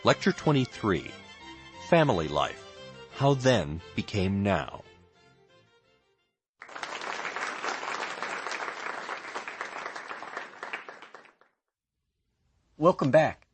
Lecture 23, Family Life, How Then Became Now. Welcome back.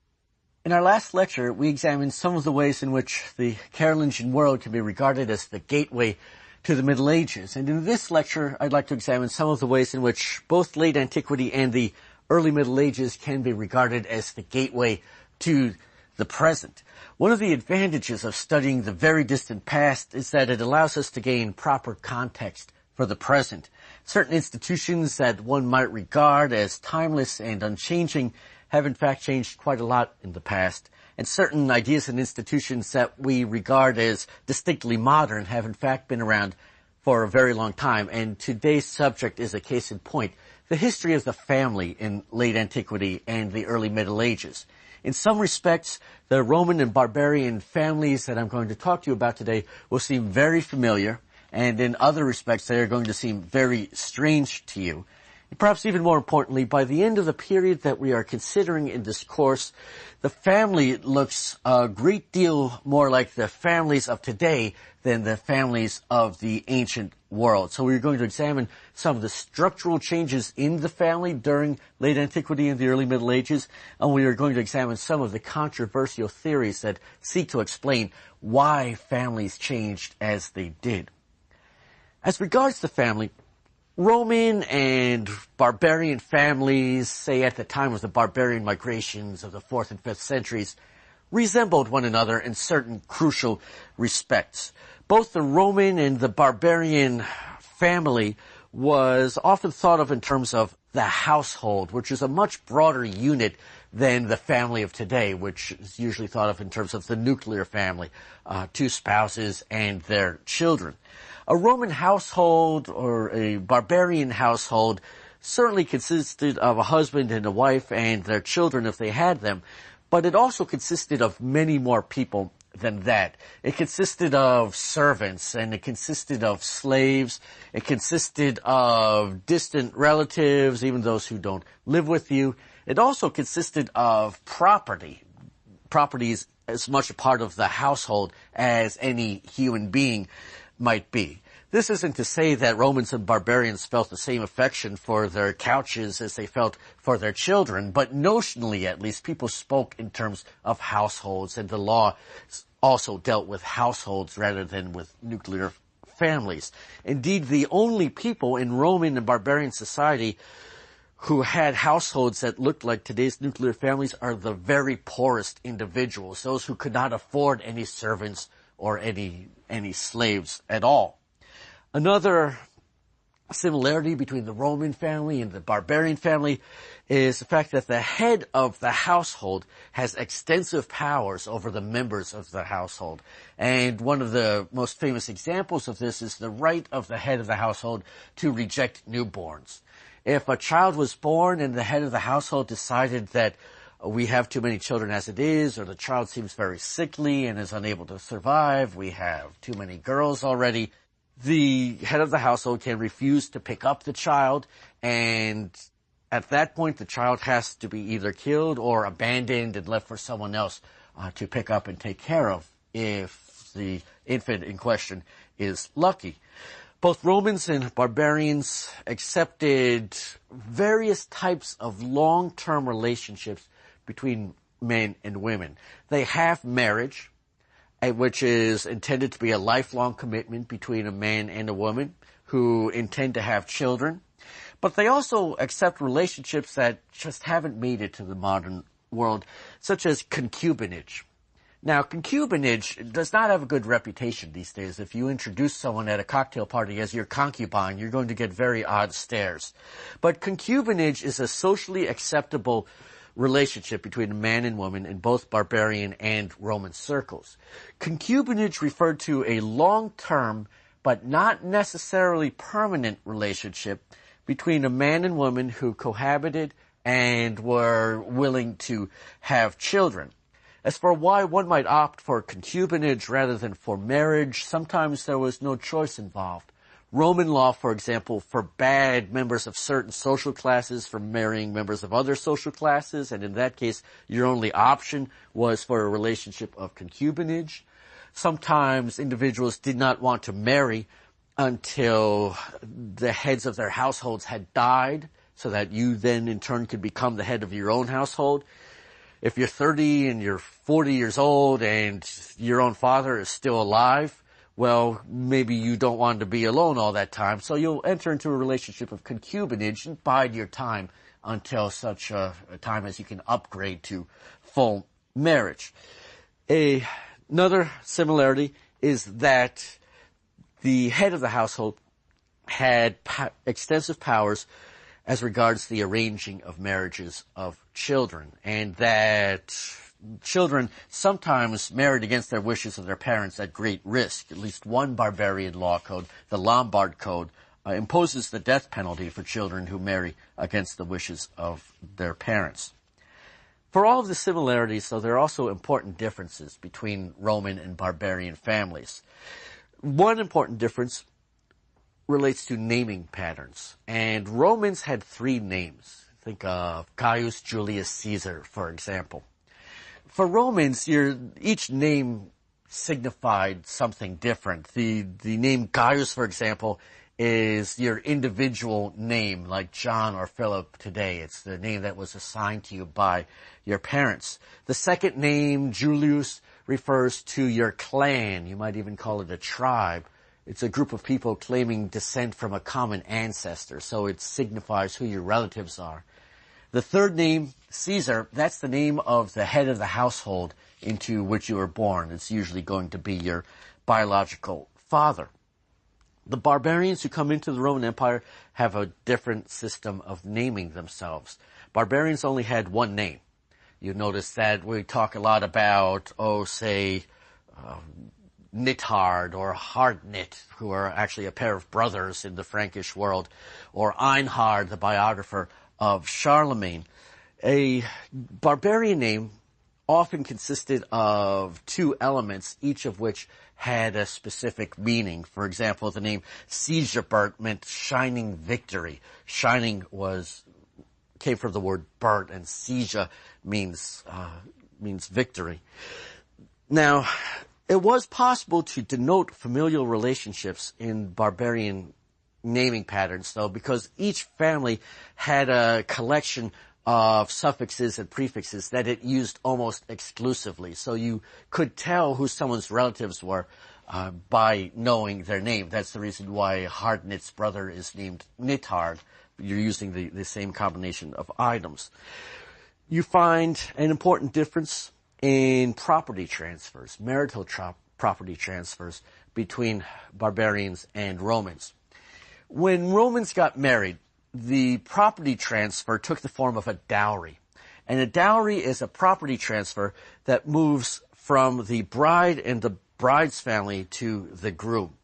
In our last lecture, we examined some of the ways in which the Carolingian world can be regarded as the gateway to the Middle Ages. And in this lecture, I'd like to examine some of the ways in which both late antiquity and the early Middle Ages can be regarded as the gateway to the present. One of the advantages of studying the very distant past is that it allows us to gain proper context for the present. Certain institutions that one might regard as timeless and unchanging have in fact changed quite a lot in the past. And certain ideas and institutions that we regard as distinctly modern have in fact been around for a very long time. And today's subject is a case in point, the history of the family in late antiquity and the early Middle Ages. In some respects, the Roman and barbarian families that I'm going to talk to you about today will seem very familiar, and in other respects they are going to seem very strange to you. And perhaps even more importantly, by the end of the period that we are considering in this course, the family looks a great deal more like the families of today than the families of the ancient world. So we're going to examine some of the structural changes in the family during late antiquity and the early Middle Ages, and we are going to examine some of the controversial theories that seek to explain why families changed as they did. As regards the family, Roman and barbarian families, say at the time of the barbarian migrations of the 4th and 5th centuries, resembled one another in certain crucial respects. Both the Roman and the barbarian family was often thought of in terms of the household, which is a much broader unit than the family of today, which is usually thought of in terms of the nuclear family, two spouses and their children. A Roman household or a barbarian household certainly consisted of a husband and a wife and their children if they had them, but it also consisted of many more people than that. It consisted of servants, and it consisted of slaves. It consisted of distant relatives, even those who don't live with you. It also consisted of property. Property is as much a part of the household as any human being might be. This isn't to say that Romans and barbarians felt the same affection for their couches as they felt for their children, but notionally at least people spoke in terms of households, and the law also dealt with households rather than with nuclear families. Indeed, the only people in Roman and barbarian society who had households that looked like today's nuclear families are the very poorest individuals, those who could not afford any servants or any slaves at all. Another similarity between the Roman family and the barbarian family is the fact that the head of the household has extensive powers over the members of the household. And one of the most famous examples of this is the right of the head of the household to reject newborns. If a child was born and the head of the household decided that we have too many children as it is, or the child seems very sickly and is unable to survive, we have too many girls already, the head of the household can refuse to pick up the child, and at that point the child has to be either killed or abandoned and left for someone else to pick up and take care of if the infant in question is lucky. Both Romans and barbarians accepted various types of long-term relationships between men and women. They have marriage, which is intended to be a lifelong commitment between a man and a woman who intend to have children. But they also accept relationships that just haven't made it to the modern world, such as concubinage. Now, concubinage does not have a good reputation these days. If you introduce someone at a cocktail party as your concubine, you're going to get very odd stares. But concubinage is a socially acceptable relationship between a man and woman in both barbarian and Roman circles. Concubinage referred to a long-term but not necessarily permanent relationship between a man and woman who cohabited and were willing to have children. As for why one might opt for concubinage rather than for marriage, sometimes there was no choice involved. Roman law, for example, forbade members of certain social classes from marrying members of other social classes, and in that case, your only option was for a relationship of concubinage. Sometimes individuals did not want to marry until the heads of their households had died, so that you then in turn could become the head of your own household. If you're 30 and you're 40 years old and your own father is still alive, well, maybe you don't want to be alone all that time, so you'll enter into a relationship of concubinage and bide your time until such a time as you can upgrade to full marriage. Another similarity is that the head of the household had extensive powers as regards the arranging of marriages of children, and that children sometimes married against their wishes of their parents at great risk. At least one barbarian law code, the Lombard Code, imposes the death penalty for children who marry against the wishes of their parents. For all of the similarities, though, there are also important differences between Roman and barbarian families. One important difference relates to naming patterns, and Romans had 3 names. Think of Gaius Julius Caesar, for example. For Romans, each name signified something different. The name Gaius, for example, is your individual name, like John or Philip today. It's the name that was assigned to you by your parents. The second name, Julius, refers to your clan. You might even call it a tribe. It's a group of people claiming descent from a common ancestor, so it signifies who your relatives are. The third name, Caesar, that's the name of the head of the household into which you were born. It's usually going to be your biological father. The barbarians who come into the Roman Empire have a different system of naming themselves. Barbarians only had one name. You notice that we talk a lot about, Nithard or Hardnit, who are actually a pair of brothers in the Frankish world, or Einhard, the biographer of Charlemagne. A barbarian name often consisted of 2 elements, each of which had a specific meaning. For example, the name Sigebert meant shining victory. Shining came from the word bert, and Siege means victory. Now, it was possible to denote familial relationships in barbarian naming patterns, though, because each family had a collection of suffixes and prefixes that it used almost exclusively. So you could tell who someone's relatives were by knowing their name. That's the reason why Hardnit's brother is named Nithard. You're using the same combination of items. You find an important difference in property transfers, marital property transfers between barbarians and Romans. When Romans got married, the property transfer took the form of a dowry. And a dowry is a property transfer that moves from the bride and the bride's family to the groom.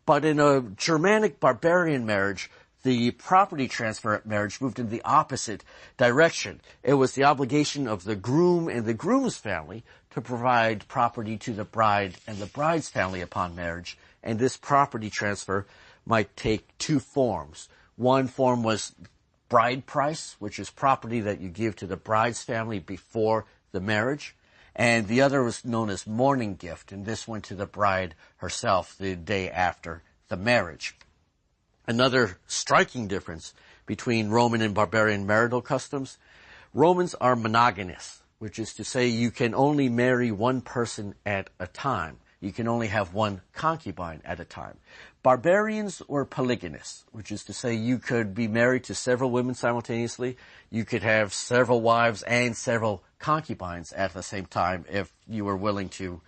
But in a Germanic barbarian marriage, the property transfer at marriage moved in the opposite direction. It was the obligation of the groom and the groom's family to provide property to the bride and the bride's family upon marriage. And this property transfer might take 2 forms. One form was bride price, which is property that you give to the bride's family before the marriage. And the other was known as mourning gift, and this went to the bride herself the day after the marriage. Another striking difference between Roman and barbarian marital customs: Romans are monogamous, which is to say you can only marry one person at a time. You can only have one concubine at a time. Barbarians were polygynous, which is to say you could be married to several women simultaneously. You could have several wives and several concubines at the same time if you were willing to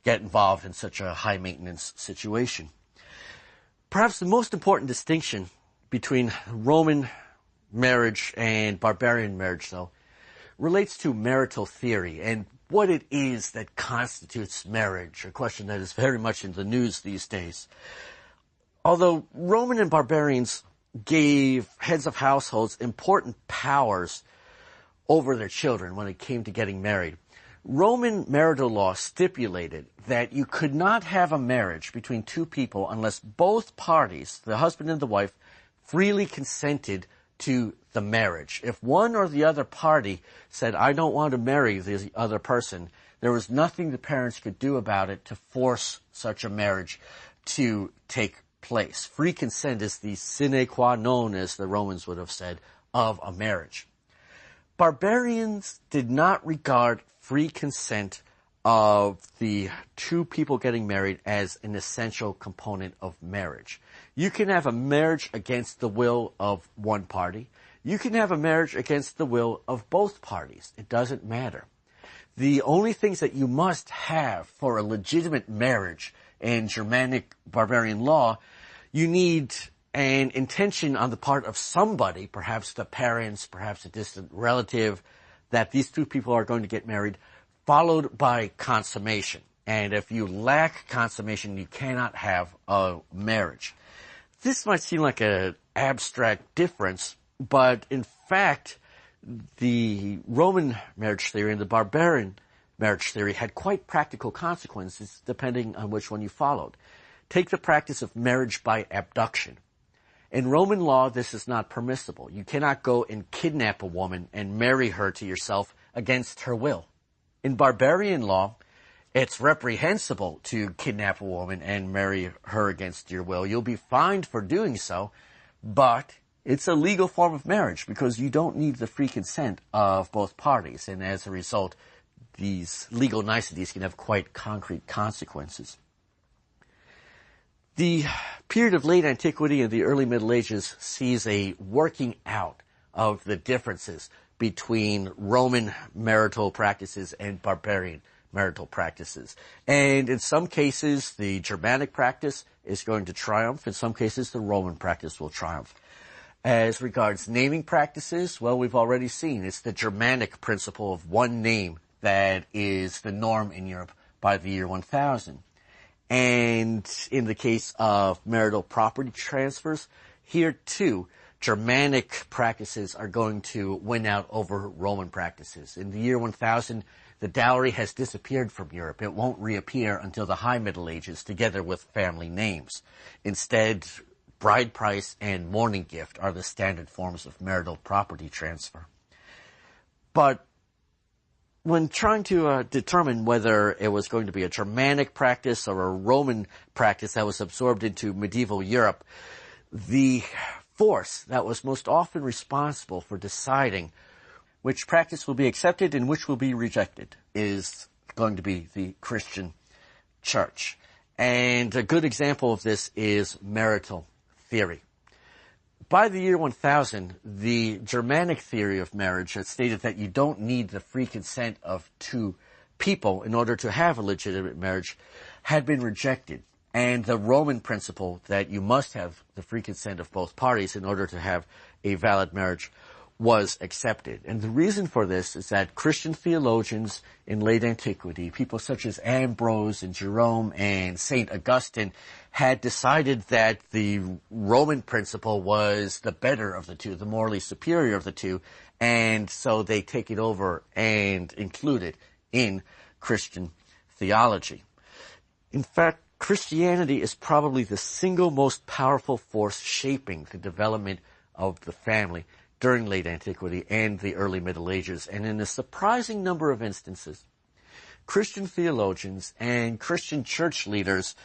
get involved in such a high-maintenance situation. Perhaps the most important distinction between Roman marriage and barbarian marriage, though, relates to marital theory and what it is that constitutes marriage, a question that is very much in the news these days. Although Roman and barbarians gave heads of households important powers over their children when it came to getting married, Roman marital law stipulated that you could not have a marriage between two people unless both parties, the husband and the wife, freely consented to the marriage. If one or the other party said, I don't want to marry the other person, there was nothing the parents could do about it to force such a marriage to take place. Free consent is the sine qua non, as the Romans would have said, of a marriage. Barbarians did not regard free consent of the two people getting married as an essential component of marriage. You can have a marriage against the will of one party. You can have a marriage against the will of both parties. It doesn't matter. The only things that you must have for a legitimate marriage in Germanic barbarian law, you need an intention on the part of somebody, perhaps the parents, perhaps a distant relative, that these two people are going to get married, followed by consummation. And if you lack consummation, you cannot have a marriage. This might seem like an abstract difference, but in fact, the Roman marriage theory and the barbarian marriage theory had quite practical consequences depending on which one you followed. Take the practice of marriage by abduction. In Roman law, this is not permissible. You cannot go and kidnap a woman and marry her to yourself against her will. In barbarian law, it's reprehensible to kidnap a woman and marry her against your will. You'll be fined for doing so, but it's a legal form of marriage because you don't need the free consent of both parties. And as a result, these legal niceties can have quite concrete consequences. The period of late antiquity and the early Middle Ages sees a working out of the differences between Roman marital practices and barbarian marital practices. And in some cases, the Germanic practice is going to triumph. In some cases, the Roman practice will triumph. As regards naming practices, well, we've already seen it's the Germanic principle of one name that is the norm in Europe by the year 1000. And in the case of marital property transfers, here too, Germanic practices are going to win out over Roman practices. In the year 1000, the dowry has disappeared from Europe. It won't reappear until the High Middle Ages, together with family names. Instead, bride price and mourning gift are the standard forms of marital property transfer. But when trying to determine whether it was going to be a Germanic practice or a Roman practice that was absorbed into medieval Europe, the force that was most often responsible for deciding which practice will be accepted and which will be rejected is going to be the Christian Church. And a good example of this is marital theory. By the year 1000, the Germanic theory of marriage had stated that you don't need the free consent of two people in order to have a legitimate marriage had been rejected. And the Roman principle that you must have the free consent of both parties in order to have a valid marriage was accepted. And the reason for this is that Christian theologians in late antiquity, people such as Ambrose and Jerome and St. Augustine, had decided that the Roman principle was the better of the two, the morally superior of the two, and so they take it over and include it in Christian theology. In fact, Christianity is probably the single most powerful force shaping the development of the family during late antiquity and the early Middle Ages. And in a surprising number of instances, Christian theologians and Christian church leaders,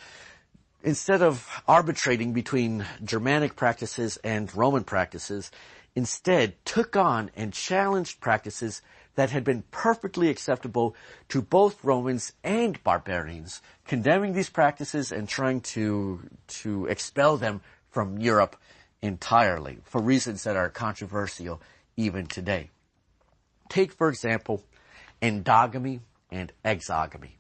instead of arbitrating between Germanic practices and Roman practices, instead took on and challenged practices that had been perfectly acceptable to both Romans and barbarians, condemning these practices and trying to expel them from Europe entirely, for reasons that are controversial even today. Take, for example, endogamy and exogamy.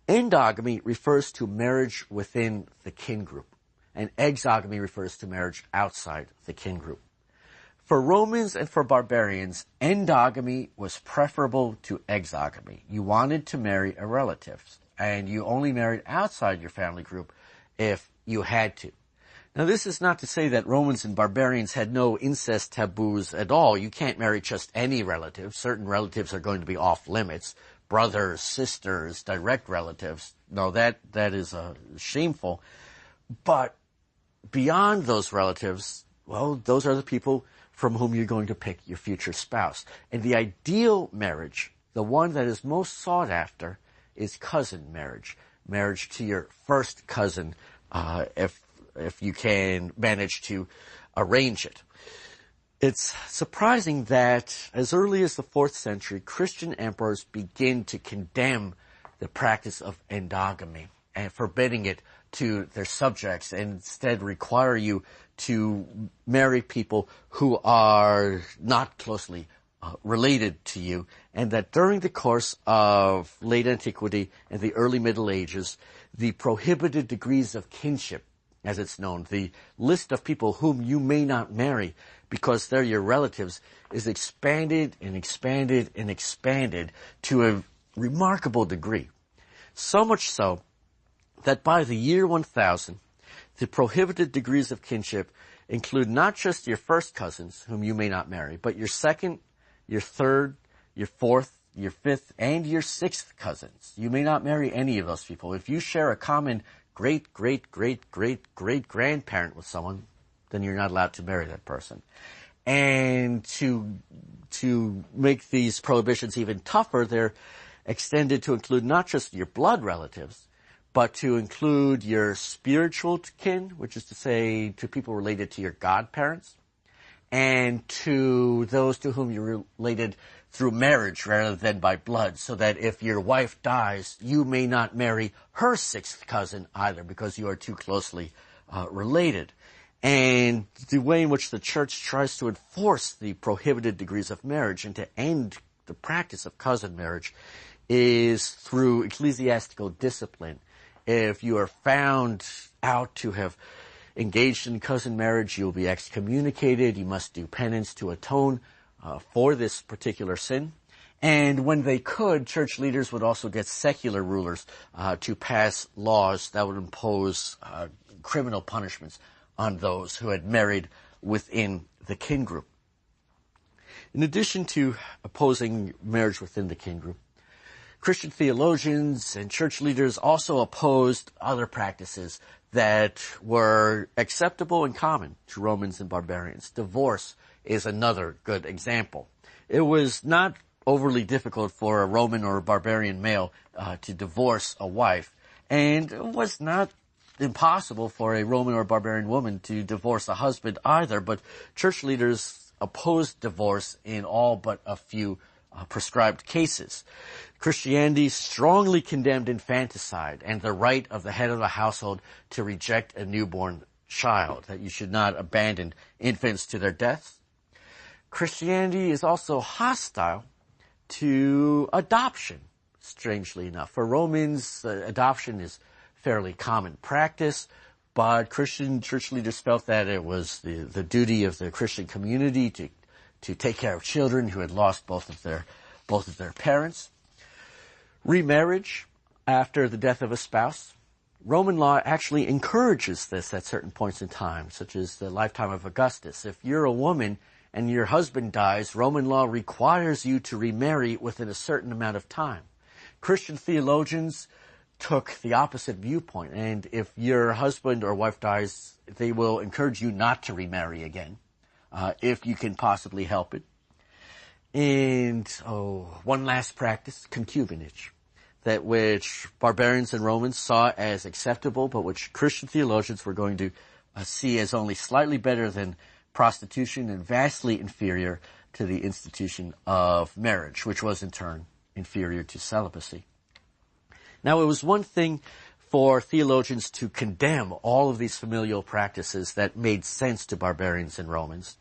Endogamy refers to marriage within the kin group, and exogamy refers to marriage outside the kin group. For Romans and for barbarians, endogamy was preferable to exogamy. You wanted to marry a relative, and you only married outside your family group if you had to. Now, this is not to say that Romans and barbarians had no incest taboos at all. You can't marry just any relative. Certain relatives are going to be off limits. brothers, sisters, direct relatives. No, that is shameful. But beyond those relatives, well, those are the people from whom you're going to pick your future spouse. And the ideal marriage, the one that is most sought after, is cousin marriage. Marriage to your first cousin, if you can manage to arrange it. It's surprising that as early as the 4th century, Christian emperors begin to condemn the practice of endogamy and forbidding it to their subjects, and instead require you to marry people who are not closely related to you, and that during the course of late antiquity and the early Middle Ages, the prohibited degrees of kinship, as it's known, the list of people whom you may not marry because they're your relatives, is expanded and expanded and expanded to a remarkable degree. So much so that by the year 1000, the prohibited degrees of kinship include not just your first cousins, whom you may not marry, but your second, your third, your fourth, your fifth, and your sixth cousins. You may not marry any of those people. If you share a common great-great-great-great-great-grandparent with someone, then you're not allowed to marry that person. And to make these prohibitions even tougher, they're extended to include not just your blood relatives, but to include your spiritual kin, which is to say to people related to your godparents, and to those to whom you're related through marriage rather than by blood, so that if your wife dies, you may not marry her sixth cousin either, because you are too closely related. And the way in which the church tries to enforce the prohibited degrees of marriage and to end the practice of cousin marriage is through ecclesiastical discipline. If you are found out to have engaged in cousin marriage, you'll be excommunicated. You must do penance to atone for this particular sin. And when they could, church leaders would also get secular rulers to pass laws that would impose criminal punishments on those who had married within the kin group. In addition to opposing marriage within the kin group, Christian theologians and church leaders also opposed other practices that were acceptable and common to Romans and barbarians. Divorce is another good example. It was not overly difficult for a Roman or a barbarian male to divorce a wife, and it was not impossible for a Roman or barbarian woman to divorce a husband either, but church leaders opposed divorce in all but a few prescribed cases. Christianity strongly condemned infanticide and the right of the head of the household to reject a newborn child, that you should not abandon infants to their deaths. Christianity is also hostile to adoption, strangely enough. For Romans, adoption is fairly common practice, but Christian church leaders felt that it was the duty of the Christian community to take care of children who had lost both of their parents. Remarriage after the death of a spouse. Roman law actually encourages this at certain points in time, such as the lifetime of Augustus. If you're a woman and your husband dies, Roman law requires you to remarry within a certain amount of time. Christian theologians took the opposite viewpoint, and if your husband or wife dies, they will encourage you not to remarry again, if you can possibly help it. And, one last practice, concubinage, that which barbarians and Romans saw as acceptable, but which Christian theologians were going to see as only slightly better than prostitution and vastly inferior to the institution of marriage, which was in turn inferior to celibacy. Now, it was one thing for theologians to condemn all of these familial practices that made sense to barbarians and Romans.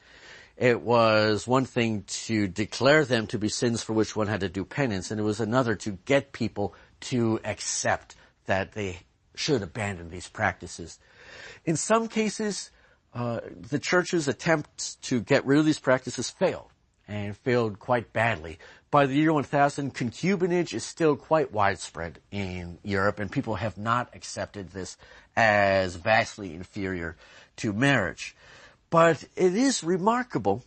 It was one thing to declare them to be sins for which one had to do penance, and it was another to get people to accept that they should abandon these practices. In some cases, the church's attempts to get rid of these practices failed, and failed quite badly. By the year 1000, concubinage is still quite widespread in Europe, and people have not accepted this as vastly inferior to marriage. But it is remarkable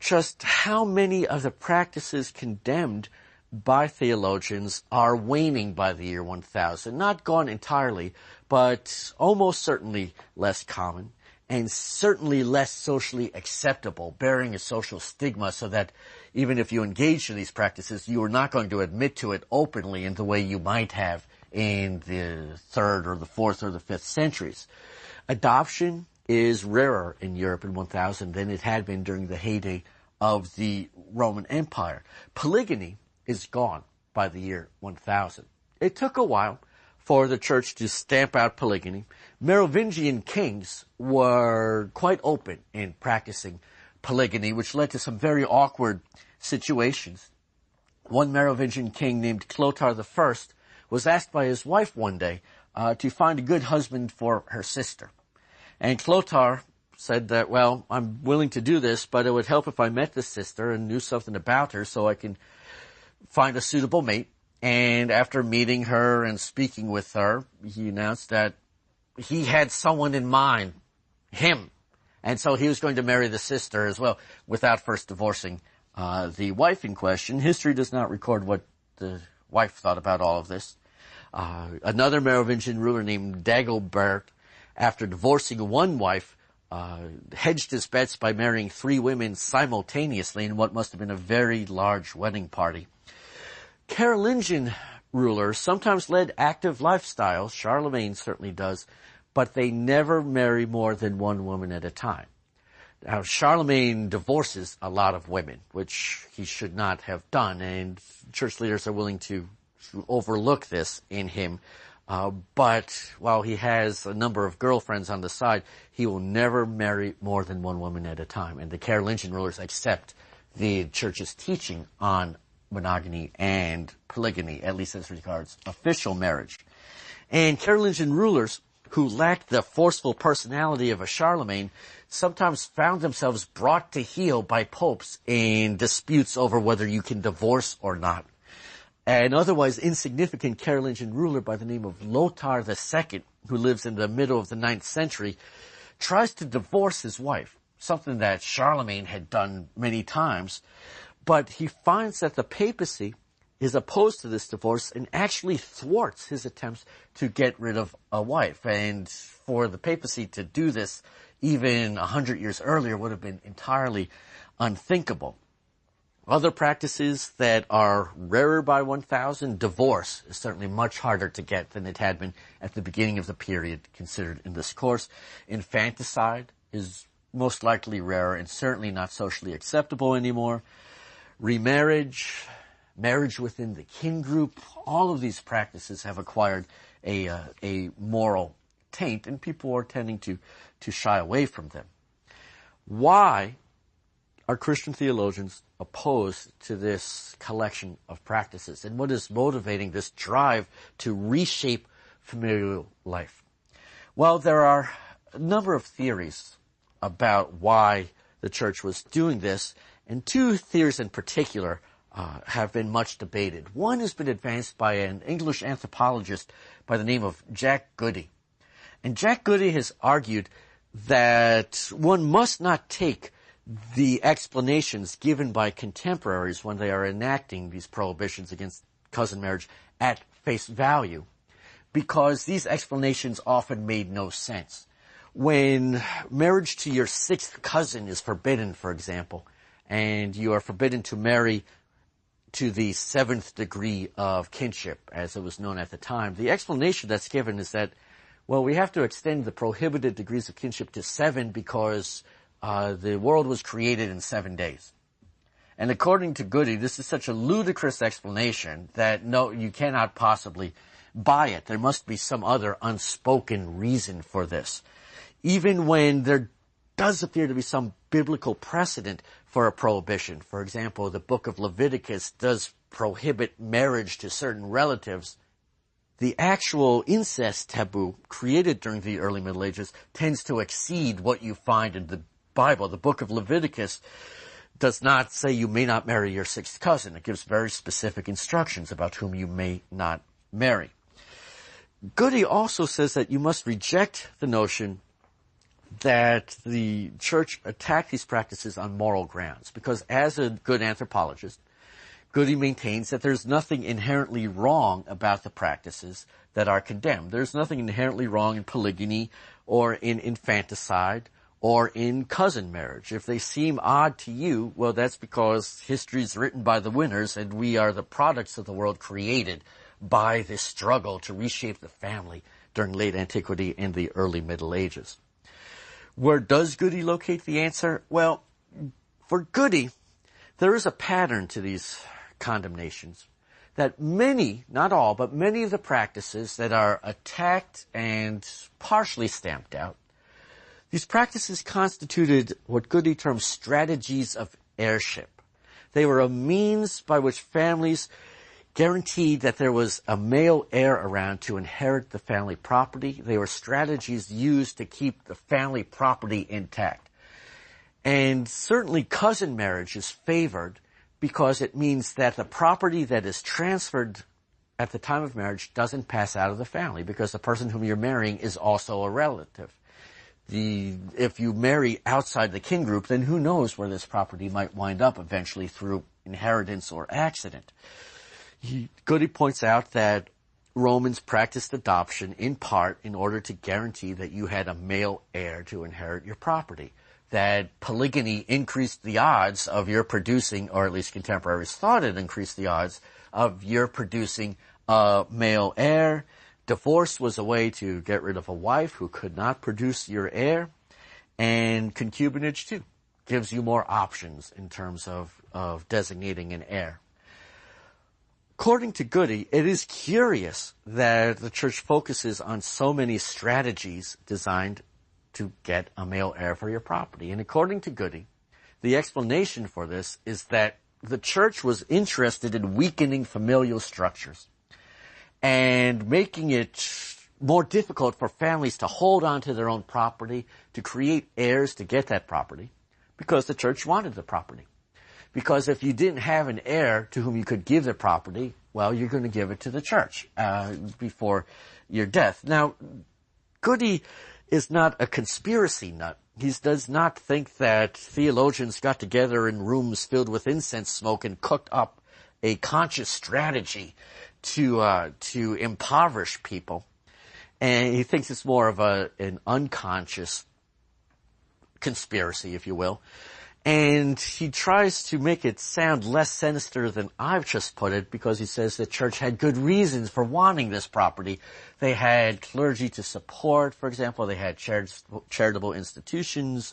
just how many of the practices condemned by theologians are waning by the year 1000. Not gone entirely, but almost certainly less common, and certainly less socially acceptable, bearing a social stigma so that even if you engage in these practices, you are not going to admit to it openly in the way you might have in the 3rd or the 4th or the 5th centuries. Adoption is rarer in Europe in 1000 than it had been during the heyday of the Roman Empire. Polygyny is gone by the year 1000. It took a while for the church to stamp out polygyny. Merovingian kings were quite open in practicing polygyny, which led to some very awkward situations. One Merovingian king named Clothar I was asked by his wife one day to find a good husband for her sister. And Clothar said that, well, I'm willing to do this, but it would help if I met the sister and knew something about her so I can find a suitable mate. And after meeting her and speaking with her, he announced that he had someone in mind, him. And so he was going to marry the sister as well, without first divorcing the wife in question. History does not record what the wife thought about all of this. Another Merovingian ruler named Dagobert, after divorcing one wife, hedged his bets by marrying 3 women simultaneously in what must have been a very large wedding party. Carolingian rulers sometimes led active lifestyles. Charlemagne certainly does, but they never marry more than one woman at a time. Now, Charlemagne divorces a lot of women, which he should not have done, and church leaders are willing to overlook this in him. But while he has a number of girlfriends on the side, he will never marry more than one woman at a time. And the Carolingian rulers accept the church's teaching on monogamy and polygyny, at least as regards official marriage. And Carolingian rulers who lacked the forceful personality of a Charlemagne sometimes found themselves brought to heel by popes in disputes over whether you can divorce or not. An otherwise insignificant Carolingian ruler by the name of Lothar II, who lives in the middle of the 9th century, tries to divorce his wife, something that Charlemagne had done many times, but he finds that the papacy is opposed to this divorce and actually thwarts his attempts to get rid of a wife. And for the papacy to do this even 100 years earlier would have been entirely unthinkable. Other practices that are rarer by 1000, divorce is certainly much harder to get than it had been at the beginning of the period considered in this course. Infanticide is most likely rarer and certainly not socially acceptable anymore. Remarriage, marriage within the kin group, all of these practices have acquired a moral taint, and people are tending to shy away from them. Why are Christian theologians opposed to this collection of practices? And what is motivating this drive to reshape familial life? Well, there are a number of theories about why the church was doing this, and 2 theories in particular have been much debated. One has been advanced by an English anthropologist by the name of Jack Goody. And Jack Goody has argued that one must not take the explanations given by contemporaries when they are enacting these prohibitions against cousin marriage at face value, because these explanations often made no sense. When marriage to your 6th cousin is forbidden, for example, and you are forbidden to marry to the 7th degree of kinship, as it was known at the time, the explanation that's given is that, well, we have to extend the prohibited degrees of kinship to 7 because the world was created in 7 days. And according to Goody, this is such a ludicrous explanation that no, you cannot possibly buy it. There must be some other unspoken reason for this. Even when there does appear to be some biblical precedent for a prohibition. For example, the book of Leviticus does prohibit marriage to certain relatives. The actual incest taboo created during the early Middle Ages tends to exceed what you find in the Bible. The book of Leviticus does not say you may not marry your 6th cousin. It gives very specific instructions about whom you may not marry. Goody also says that you must reject the notion that the church attacked these practices on moral grounds, because as a good anthropologist, Goody maintains that there's nothing inherently wrong about the practices that are condemned. There's nothing inherently wrong in polygyny or in infanticide or in cousin marriage. If they seem odd to you, well, that's because history is written by the winners and we are the products of the world created by this struggle to reshape the family during late antiquity and the early Middle Ages. Where does Goody locate the answer? Well, for Goody, there is a pattern to these condemnations that many, not all, but many of the practices that are attacked and partially stamped out, these practices constituted what Goody terms strategies of heirship. They were a means by which families guaranteed that there was a male heir around to inherit the family property. They were strategies used to keep the family property intact. And certainly cousin marriage is favored because it means that the property that is transferred at the time of marriage doesn't pass out of the family because the person whom you're marrying is also a relative. If you marry outside the kin group, then who knows where this property might wind up eventually through inheritance or accident. Goody points out that Romans practiced adoption in part in order to guarantee that you had a male heir to inherit your property. That polygyny increased the odds of your producing, or at least contemporaries thought it increased the odds of your producing a male heir. Divorce was a way to get rid of a wife who could not produce your heir. And concubinage, too, gives you more options in terms of designating an heir. According to Goody, it is curious that the church focuses on so many strategies designed to get a male heir for your property. And according to Goody, the explanation for this is that the church was interested in weakening familial structures and making it more difficult for families to hold on to their own property, to create heirs to get that property, because the church wanted the property. Because if you didn't have an heir to whom you could give the property, well, you're going to give it to the church before your death. Now, Goody is not a conspiracy nut. He does not think that theologians got together in rooms filled with incense smoke and cooked up a conscious strategy to impoverish people. And he thinks it's more of an unconscious conspiracy, if you will. And he tries to make it sound less sinister than I've just put it because he says the church had good reasons for wanting this property. They had clergy to support, for example. They had charitable institutions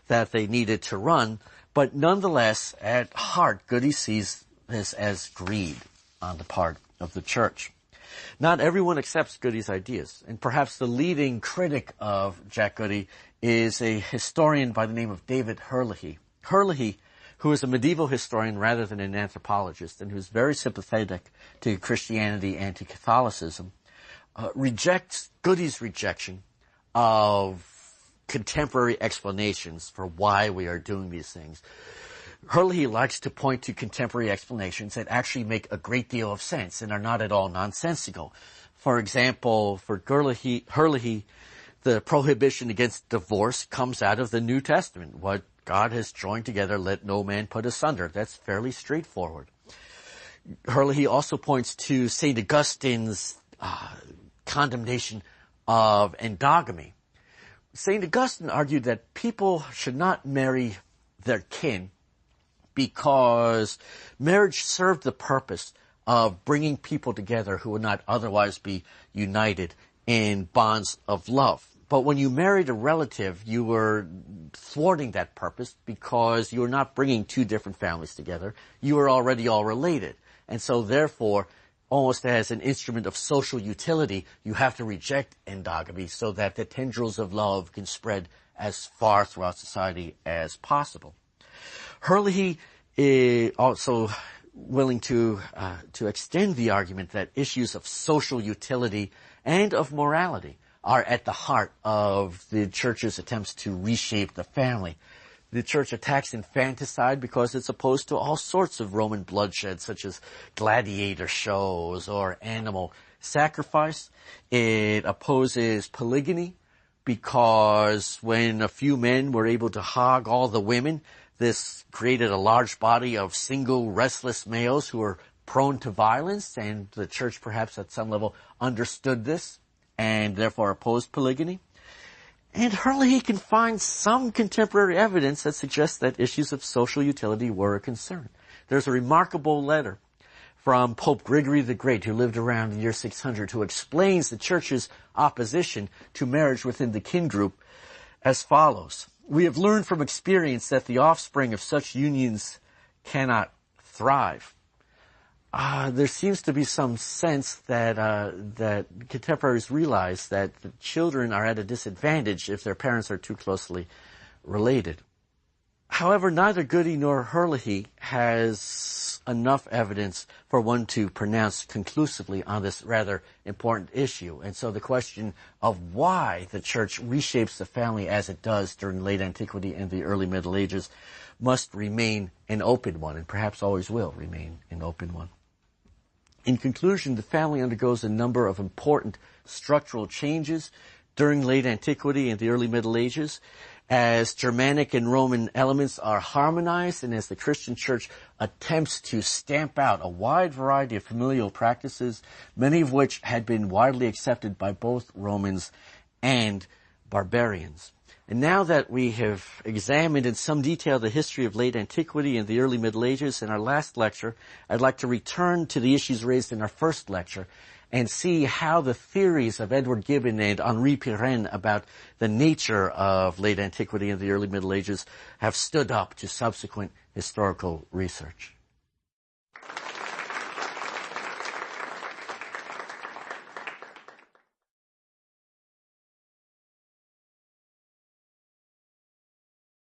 that they needed to run. But nonetheless, at heart, Goody sees this as greed on the part of the church. Not everyone accepts Goody's ideas, and perhaps the leading critic of Jack Goody is a historian by the name of David Herlihy. Herlihy, who is a medieval historian rather than an anthropologist, and who's very sympathetic to Christianity and to Catholicism, rejects Goody's rejection of contemporary explanations for why we are doing these things. Herlihy likes to point to contemporary explanations that actually make a great deal of sense and are not at all nonsensical. For example, for Herlihy, the prohibition against divorce comes out of the New Testament. What God has joined together, let no man put asunder. That's fairly straightforward. Herlihy also points to St. Augustine's condemnation of endogamy. St. Augustine argued that people should not marry their kin because marriage served the purpose of bringing people together who would not otherwise be united in bonds of love. But when you married a relative, you were thwarting that purpose because you were not bringing two different families together. You were already all related. And so therefore, almost as an instrument of social utility, you have to reject endogamy so that the tendrils of love can spread as far throughout society as possible. Herlihy is also willing to extend the argument that issues of social utility and of morality are at the heart of the church's attempts to reshape the family. The church attacks infanticide because it's opposed to all sorts of Roman bloodshed, such as gladiator shows or animal sacrifice. It opposes polygyny because when a few men were able to hog all the women, This created a large body of single, restless males who were prone to violence, and the church perhaps at some level understood this and therefore opposed polygamy. And Herlihy can find some contemporary evidence that suggests that issues of social utility were a concern. There's a remarkable letter from Pope Gregory the Great, who lived around the year 600, who explains the church's opposition to marriage within the kin group as follows. We have learned from experience that the offspring of such unions cannot thrive. There seems to be some sense that contemporaries realize that the children are at a disadvantage if their parents are too closely related. However, neither Goody nor Herlihy has enough evidence for one to pronounce conclusively on this rather important issue. And so the question of why the church reshapes the family as it does during late antiquity and the early Middle Ages must remain an open one, and perhaps always will remain an open one. In conclusion, the family undergoes a number of important structural changes during late antiquity and the early Middle Ages, as Germanic and Roman elements are harmonized and as the Christian church attempts to stamp out a wide variety of familial practices, many of which had been widely accepted by both Romans and barbarians. And now that we have examined in some detail the history of late antiquity and the early Middle Ages in our last lecture, I'd like to return to the issues raised in our first lecture and see how the theories of Edward Gibbon and Henri Pirenne about the nature of late antiquity and the early Middle Ages have stood up to subsequent historical research.